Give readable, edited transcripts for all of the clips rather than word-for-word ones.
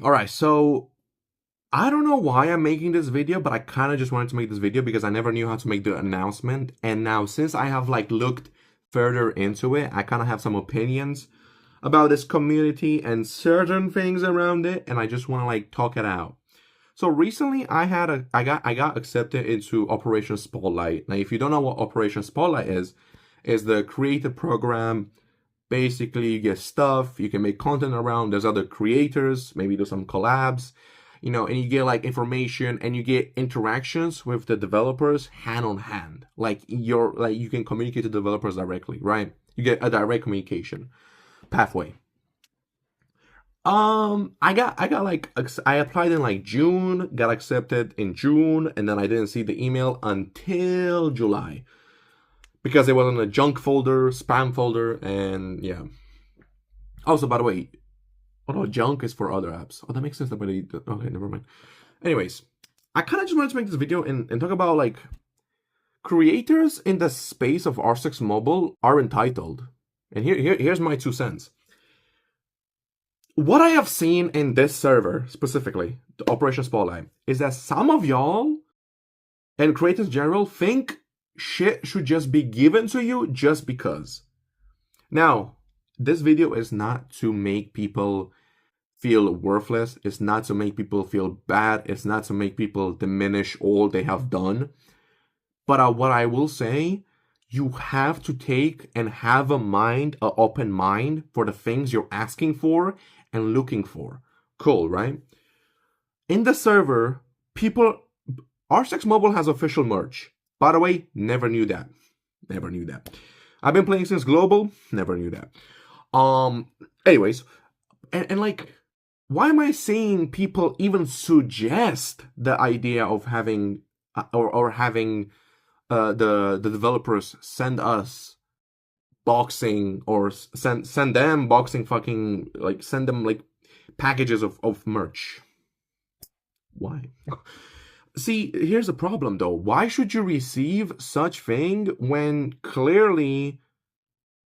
All right, so I don't know why I'm making this video, but I kind of just wanted to make this video because I never knew how to make the announcement. And now since I have like looked further into it, I kind of have some opinions about this community and certain things around it, and I just want to like talk it out. So recently I got accepted into Operation Spotlight. Now if you don't know what Operation Spotlight is the creative program. Basically, you get stuff, you can make content around, there's other creators, maybe do some collabs, and you get like information and you get interactions with the developers hand on hand. Like you can communicate to developers directly, right? You get a direct communication pathway. I applied in like June, got accepted in June, and then I didn't see the email until July. Because it was in a junk folder, spam folder, and yeah. Also, by the way, junk is for other apps. Oh, that makes sense. Okay, never mind. Anyways, I kind of just wanted to make this video and talk about like creators in the space of R6 Mobile are entitled. And here's my 2 cents. What I have seen in this server, specifically, the Operation Spotlight, is that some of y'all and creators in general think shit should just be given to you just because. Now, this video is not to make people feel worthless. It's not to make people feel bad. It's not to make people diminish all they have done. But what I will say, you have to take and have an open mind for the things you're asking for and looking for. Cool, right? In the server, R6 Mobile has official merch. By the way, never knew that. Never knew that. I've been playing since Global. Never knew that. Anyways, and like, why am I seeing people even suggest the idea of having or having the developers send us boxing or send them boxing fucking like send them like packages of merch? Why? See, here's the problem though. Why should you receive such thing when clearly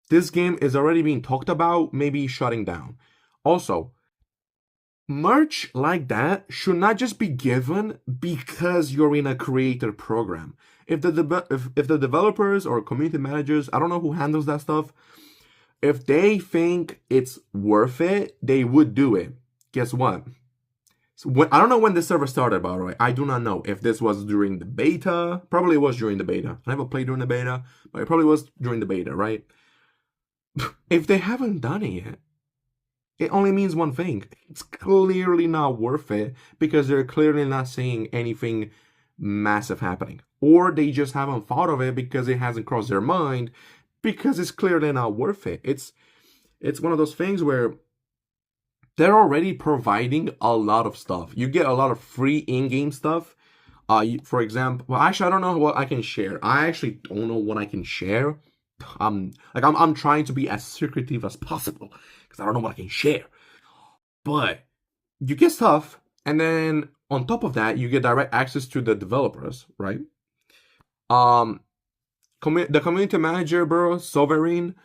this game is already being talked about, maybe shutting down? Also, merch like that should not just be given because you're in a creator program. If the developers or community managers, I don't know who handles that stuff, if they think it's worth it, they would do it. Guess what? I don't know when this server started, by the way. I do not know if this was during the beta. Probably it was during the beta. I never played during the beta, but it probably was during the beta, right? If they haven't done it yet, it only means one thing. It's clearly not worth it because they're clearly not seeing anything massive happening. Or they just haven't thought of it because it hasn't crossed their mind because it's clearly not worth it. It's one of those things where they're already providing a lot of stuff. You get a lot of free in-game stuff. For example, well, actually, I don't know what I can share. I actually don't know what I can share. I'm trying to be as secretive as possible because I don't know what I can share. But you get stuff, and then on top of that, you get direct access to the developers, right? The community manager, bro, Sovereigner.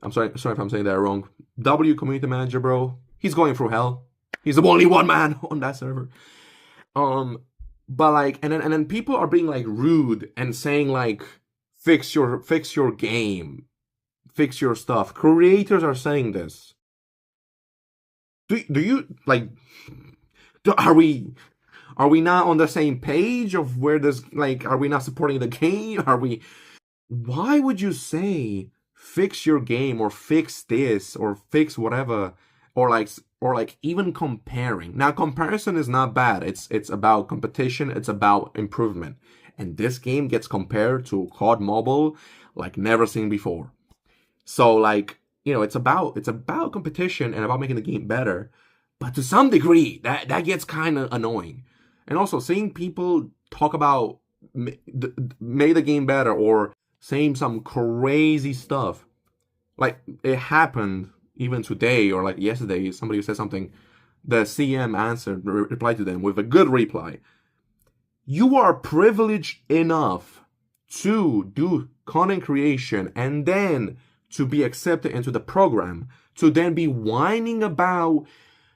I'm sorry if I'm saying that wrong. Community manager, bro. He's going through hell. He's the only one man on that server. But like, and then people are being like rude and saying like, fix your game, fix your stuff. Creators are saying this. Do you like? Are we not on the same page of where this like? Are we not supporting the game? Are we? Why would you say fix your game or fix this or fix whatever or like even comparing? Now comparison is not bad. It's about competition, it's about improvement. And this game gets compared to COD Mobile like never seen before. So like, it's about competition and about making the game better. But to some degree, that gets kind of annoying. And also seeing people talk about make the game better or saying some crazy stuff. Like, it happened even today or like yesterday, somebody said something, the CM answered, replied to them with a good reply. You are privileged enough to do content creation and then to be accepted into the program to then be whining about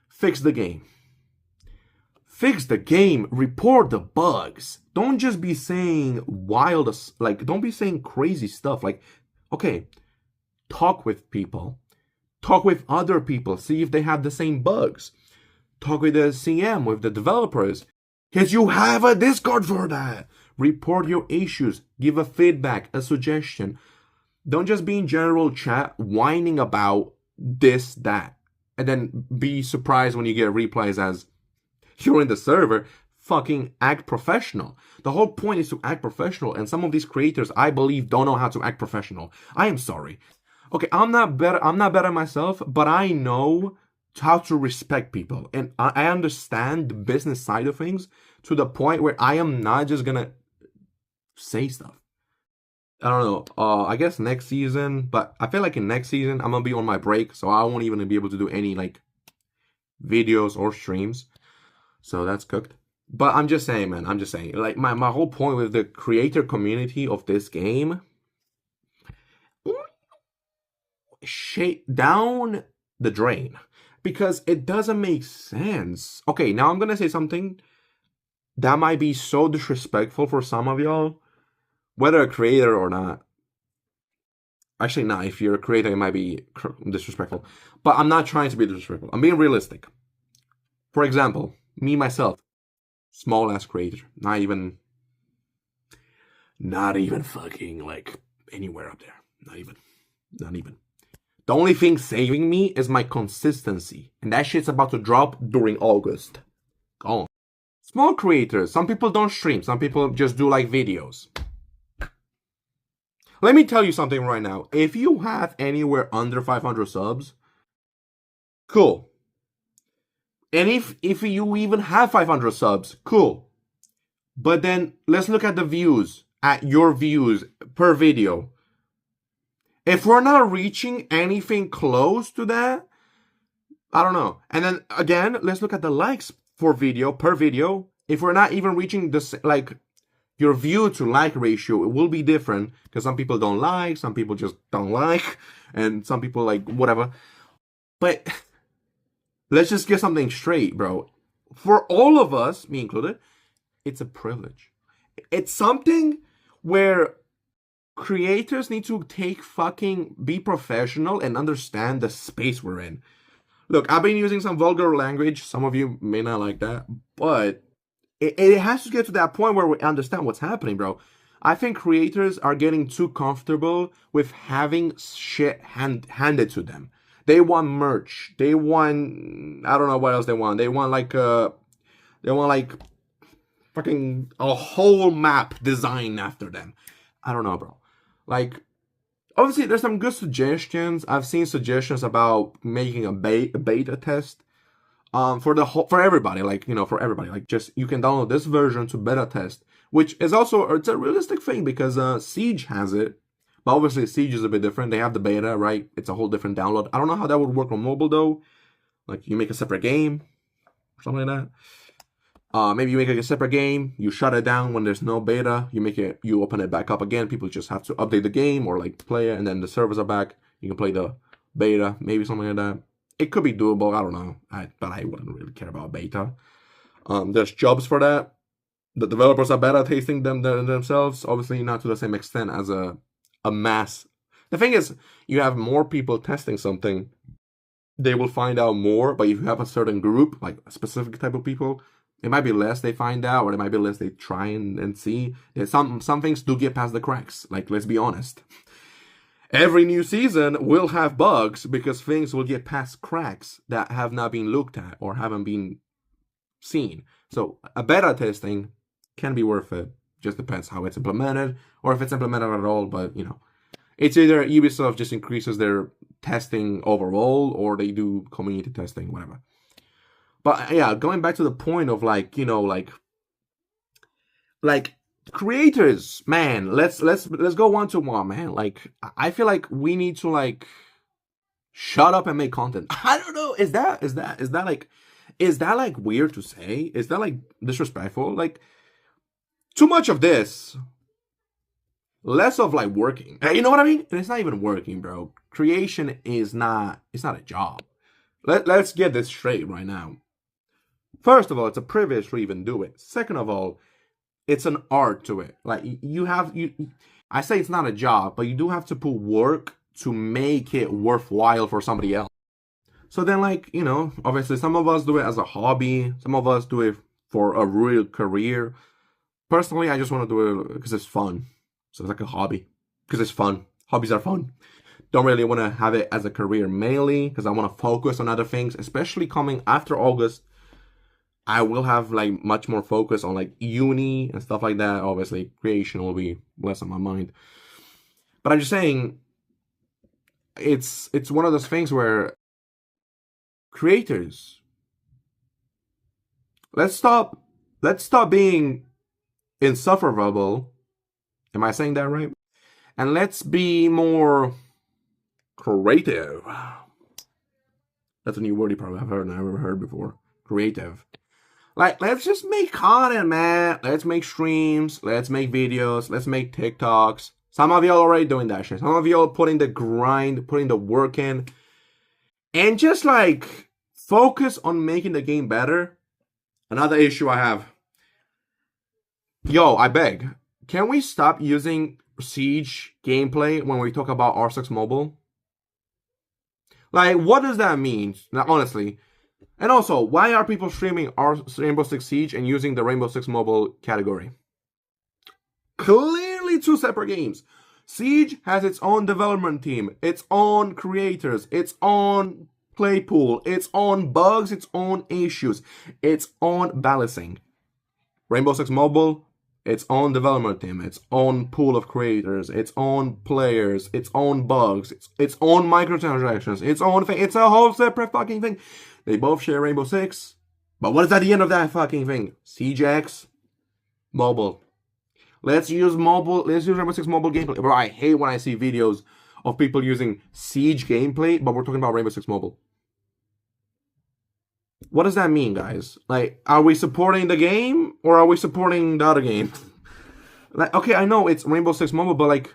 fix the game. Fix the game, report the bugs. Don't just be saying wild, like, don't be saying crazy stuff. Like, okay, talk with people. Talk with other people. See if they have the same bugs. Talk with the CM, with the developers. Because you have a Discord for that. Report your issues. Give a feedback, a suggestion. Don't just be in general chat whining about this, that. And then be surprised when you get replies as, you're in the server, fucking act professional. The whole point is to act professional, and some of these creators, I believe, don't know how to act professional. I am sorry. Okay, I'm not better myself, but I know how to respect people. And I understand the business side of things to the point where I am not just gonna say stuff. I don't know, I guess next season, but I feel like in next season, I'm gonna be on my break, so I won't even be able to do any, like, videos or streams. So that's cooked. But I'm just saying, man, like, my whole point with the creator community of this game, shake down the drain. Because it doesn't make sense. Okay, now I'm gonna say something that might be so disrespectful for some of y'all, whether a creator or not. Actually, not. If you're a creator, it might be disrespectful. But I'm not trying to be disrespectful. I'm being realistic. For example, me, myself, small ass creator, not even fucking, like, anywhere up there. Not even. The only thing saving me is my consistency. And that shit's about to drop during August. Gone. Small creators, some people don't stream, some people just do, like, videos. Let me tell you something right now. If you have anywhere under 500 subs, cool. And if you even have 500 subs, cool. But then let's look at the views, at your views per video. If we're not reaching anything close to that, I don't know. And then again, let's look at the likes per video. If we're not even reaching this, like, your view to like ratio, it will be different because some people don't like, some people just don't like, and some people like whatever. But let's just get something straight, bro. For all of us, me included, it's a privilege. It's something where creators need to be professional and understand the space we're in. Look, I've been using some vulgar language. Some of you may not like that, but it has to get to that point where we understand what's happening, bro. I think creators are getting too comfortable with having shit handed to them. They want merch. They want, I don't know what else they want. They want like fucking a whole map designed after them. I don't know, bro. Like, obviously there's some good suggestions. I've seen suggestions about making a beta test. For everybody, like, you know, for everybody, like, just, you can download this version to beta test, which is also, it's a realistic thing because Siege has it, but obviously Siege is a bit different. They have the beta, right? It's a whole different download. I don't know how that would work on mobile though. Like, you make a separate game or something like that. Maybe you make a separate game, you shut it down when there's no beta, you open it back up again. People just have to update the game or like play it, and then the servers are back. You can play the beta, maybe something like that. It could be doable, I don't know, but I wouldn't really care about beta. There's jobs for that. The developers are better tasting them themselves, obviously not to the same extent as a mass. The thing is, you have more people testing something, they will find out more, but if you have a certain group, like a specific type of people, it might be less they find out, or it might be less they try and see. Some things do get past the cracks, like, let's be honest. Every new season will have bugs because things will get past cracks that have not been looked at or haven't been seen. So a beta testing can be worth it. Just depends how it's implemented or if it's implemented at all. But, you know, it's either Ubisoft just increases their testing overall or they do community testing, whatever. But yeah, going back to the point of, like, you know, like creators, man, let's go one to one, man. Like, I feel like we need to, like, shut up and make content. I don't know. Is that like weird to say? Is that like disrespectful? Like, too much of this less of like working. You know what I mean? And it's not even working, bro. Creation is not, it's not a job. Let's get this straight right now. First of all, it's a privilege to even do it. Second of all, it's an art to it. Like I say it's not a job, but you do have to put work to make it worthwhile for somebody else. So then, like, you know, obviously some of us do it as a hobby. Some of us do it for a real career. Personally, I just want to do it because it's fun. So it's like a hobby because it's fun. Hobbies are fun. Don't really want to have it as a career mainly because I want to focus on other things, especially coming after August. I will have like much more focus on like uni and stuff like that. Obviously, creation will be less on my mind. But I'm just saying, it's one of those things where creators, let's stop being insufferable. Am I saying that right? And let's be more creative. That's a new word you probably have never heard before. Creative. Like, let's just make content, man. Let's make streams. Let's make videos. Let's make TikToks. Some of y'all already doing that shit. Some of y'all putting the grind, putting the work in. And just, like, focus on making the game better. Another issue I have. Yo, I beg. Can we stop using Siege gameplay when we talk about R6 Mobile? Like, what does that mean? Now, honestly. And also, why are people streaming Rainbow Six Siege and using the Rainbow Six Mobile category? Clearly two separate games. Siege has its own development team, its own creators, its own play pool, its own bugs, its own issues, its own balancing. Rainbow Six Mobile, its own development team, its own pool of creators, its own players, its own bugs, its own microtransactions, its own thing. It's a whole separate fucking thing. They both share Rainbow Six. But what is at the end of that fucking thing? Siege X, mobile. Let's use Rainbow Six mobile gameplay. Bro, I hate when I see videos of people using Siege gameplay, but we're talking about Rainbow Six Mobile. What does that mean, guys? Like, are we supporting the game or are we supporting the other game? Like, okay, I know it's Rainbow Six Mobile, but like,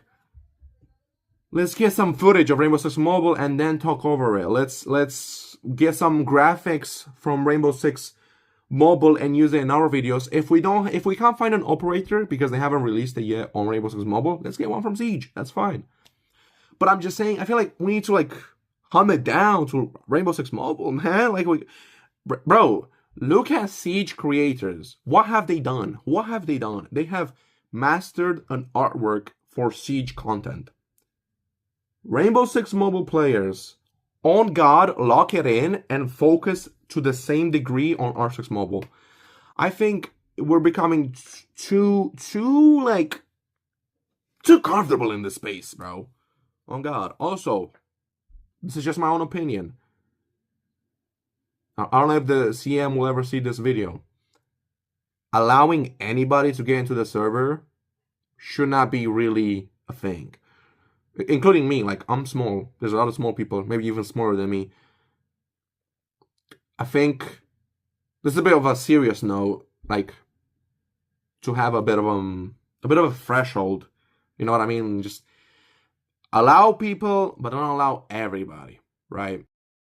let's get some footage of Rainbow Six Mobile and then talk over it. Let's get some graphics from Rainbow Six Mobile and use it in our videos. If we can't find an operator because they haven't released it yet on Rainbow Six Mobile, let's get one from Siege. That's fine. But I'm just saying, I feel like we need to like hum it down to Rainbow Six Mobile, man. Like, bro, look at Siege creators. What have they done? What have they done? They have mastered an artwork for Siege content. Rainbow Six Mobile players, on God, lock it in and focus to the same degree on R6 Mobile. I think we're becoming too comfortable in this space, bro. On God. Also, this is just my own opinion. I don't know if the CM will ever see this video. Allowing anybody to get into the server should not be really a thing. Including me, like, I'm small. There's a lot of small people, maybe even smaller than me. I think this is a bit of a serious note, like, to have a bit of a threshold. You know what I mean? Just allow people, but don't allow everybody, right?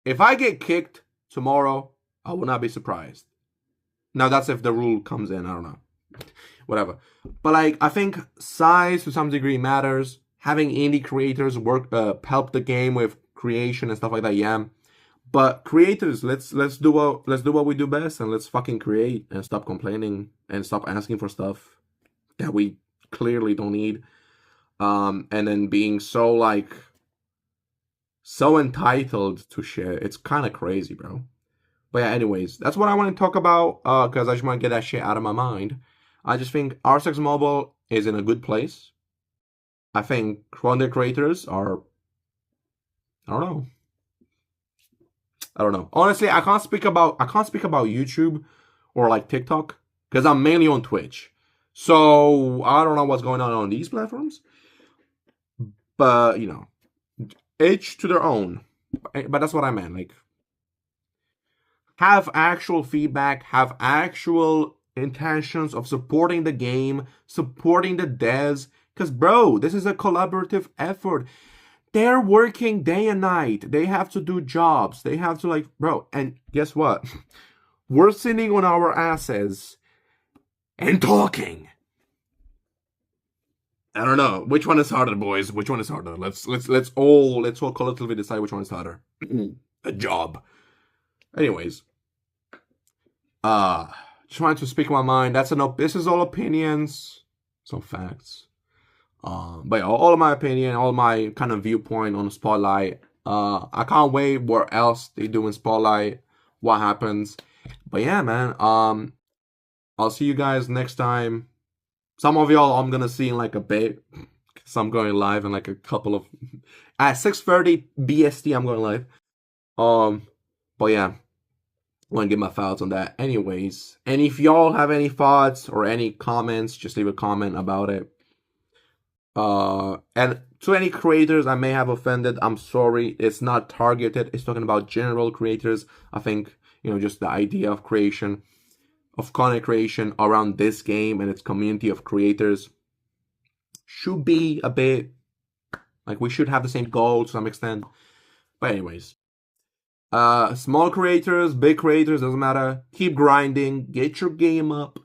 If I get kicked tomorrow, I will not be surprised. Now, that's if the rule comes in, I don't know. Whatever. But, like, I think size to some degree matters. Having indie creators help the game with creation and stuff like that, yeah. But creators, let's do what we do best and let's fucking create and stop complaining and stop asking for stuff that we clearly don't need. And then being so entitled to shit. It's kind of crazy, bro. But yeah, anyways, that's what I want to talk about because I just want to get that shit out of my mind. I just think R6 Mobile is in a good place. I think content creators are, I don't know. Honestly, I can't speak about YouTube or like TikTok because I'm mainly on Twitch. So I don't know what's going on these platforms. But, you know, each to their own. But that's what I meant. Like, have actual feedback, have actual intentions of supporting the game, supporting the devs, Because, bro, this is a collaborative effort. They're working day and night. They have to do jobs. They have to, like, bro, and guess what? We're sitting on our asses and talking. I don't know. Which one is harder, boys? Which one is harder? Let's all collectively decide which one is harder. A job. Anyways. Trying to speak my mind. This is all opinions. Some facts. But yeah, all of my opinion, all my kind of viewpoint on Spotlight. I can't wait what else they do in Spotlight. What happens. But yeah, man. I'll see you guys next time. Some of y'all I'm gonna see in like a bit. So I'm going live in like a couple of at 6:30 BST I'm going live. But yeah. I want to get my thoughts on that. Anyways. And if y'all have any thoughts or any comments, just leave a comment about it. And to any creators I may have offended, I'm sorry. It's not targeted. It's talking about general creators. I think, just the idea of creation, of content creation around this game and its community of creators should be a bit, like, we should have the same goal to some extent. But anyways, small creators, big creators, doesn't matter. Keep grinding, get your game up,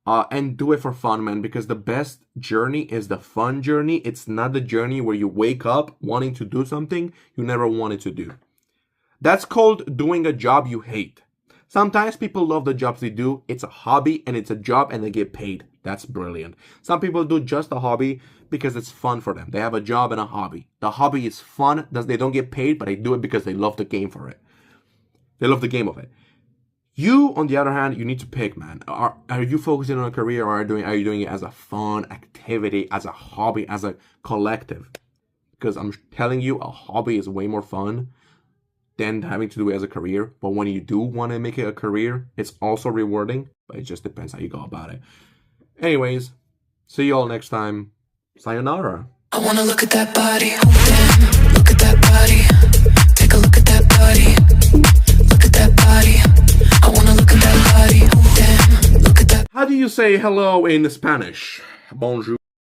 and do it for fun, man, because the best journey is the fun journey. It's not the journey where you wake up wanting to do something you never wanted to do. That's called doing a job you hate. Sometimes people love the jobs they do. It's a hobby and it's a job and they get paid. That's brilliant. Some people do just a hobby because it's fun for them. They have a job and a hobby. The hobby is fun. They don't get paid, but they do it because they love the game for it. They love the game of it. You, on the other hand, you need to pick, man. Are you focusing on a career, or are you doing it as a fun activity, as a hobby, as a collective? Because I'm telling you, a hobby is way more fun than having to do it as a career. But when you do want to make it a career, it's also rewarding. But it just depends how you go about it. Anyways, see you all next time. Sayonara. I wanna look at that body. Oh damn, look at that body. Take a look at that body. Look at that body. I wanna look at that body. Oh damn, look at that. How do you say hello in Spanish? Bonjour.